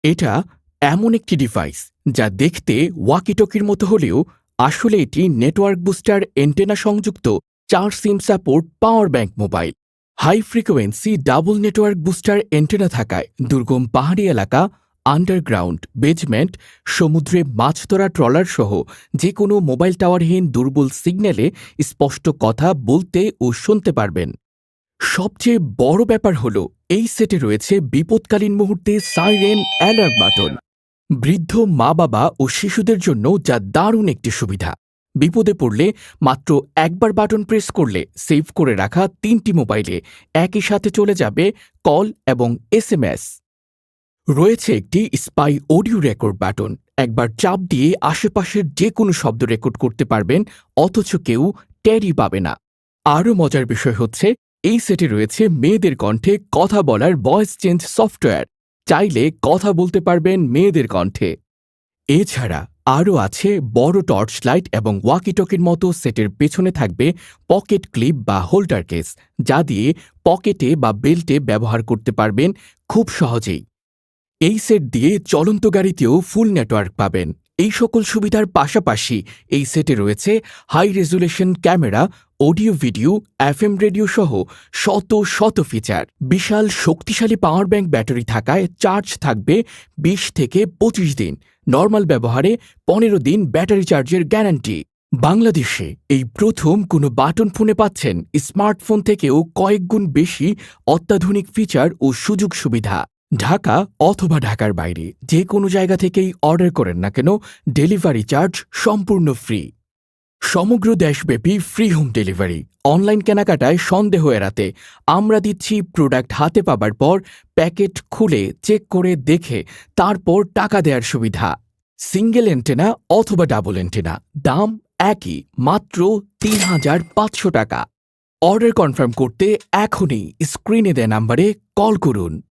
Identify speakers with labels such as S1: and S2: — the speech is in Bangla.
S1: এটা এমন একটি ডিভাইস যা দেখতে ওয়াকিটকির মতো হলেও আসলে এটি নেটওয়ার্ক বুস্টার এন্টেনা সংযুক্ত ৪ SIM support power bank mobile. High frequency double network booster antenna থাকায় দুর্গম পাহাড়ি এলাকা, আন্ডারগ্রাউন্ড, বেজমেন্ট, সমুদ্রে মাছ ধরা ট্রলার সহ যে কোনো মোবাইল টাওয়ারহীন দুর্বল সিগন্যালে স্পষ্ট কথা বলতে ও শুনতে পারবেন। সবচেয়ে বড় ব্যাপার হলো এই সেটে রয়েছে বিপদকালীন মুহূর্তে সাইরেন অ্যালার্ম বাটন। বৃদ্ধ মা-বাবা ও শিশুদের জন্য যা দারুণ একটি সুবিধা। বিপদে পড়লে মাত্র একবার বাটন প্রেস করলে সেভ করে রাখা ৩টি মোবাইলে একই সাথে চলে যাবে কল এবং এসএমএস। রয়েছে একটি স্পাই অডিও রেকর্ড বাটন। একবার চাপ দিয়ে আশেপাশের যে কোনো শব্দ রেকর্ড করতে পারবেন, অথচ কেউ টেরই পাবে না। আরও মজার বিষয় হচ্ছে এই সেটে রয়েছে মেয়েদের কণ্ঠে কথা বলার ভয়েস চেঞ্জ সফটওয়্যার। চাইলে কথা বলতে পারবেন মেয়েদের কণ্ঠে। এছাড়া আরও আছে বড় টর্চ লাইট এবং ওয়াকিটকির মতো সেটের পেছনে থাকবে পকেট ক্লিপ বা হোল্ডার কেস, যা দিয়ে পকেটে বা বেল্টে ব্যবহার করতে পারবেন খুব সহজেই। এই সেট দিয়ে চলন্ত গাড়িতেও ফুল নেটওয়ার্ক পাবেন। এই সকল সুবিধার পাশাপাশি এই সেটে রয়েছে high resolution camera, audio video, FM radio সহ শত শত ফিচার। বিশাল শক্তিশালী পাওয়ার ব্যাংক ব্যাটারি থাকায় চার্জ থাকবে ২০ থেকে ২৫ দিন। নর্মাল ব্যবহারে ১৫ দিন ব্যাটারি চার্জের গ্যারান্টি। বাংলাদেশে এই প্রথম কোনো বাটন ফোনে পাচ্ছেন স্মার্টফোন থেকেও কয়েক গুণ বেশি অত্যাধুনিক ফিচার ও সুযোগ সুবিধা। ঢাকা অথবা ঢাকার বাইরে যে কোনো জায়গা থেকেই অর্ডার করেন না কেন, ডেলিভারি চার্জ সম্পূর্ণ ফ্রি। সমগ্র দেশব্যাপী ফ্রি হোম ডেলিভারি। অনলাইন কেনাকাটায় সন্দেহ এড়াতে আমরা দিচ্ছি প্রোডাক্ট হাতে পাবার পর প্যাকেট খুলে চেক করে দেখে তারপর টাকা দেওয়ার সুবিধা। সিঙ্গেল এন্টেনা অথবা ডাবল এন্টেনা, দাম একই, মাত্র ৩,৫০০ টাকা। অর্ডার কনফার্ম করতে এখনই স্ক্রিনে দেয়া নাম্বারে কল করুন।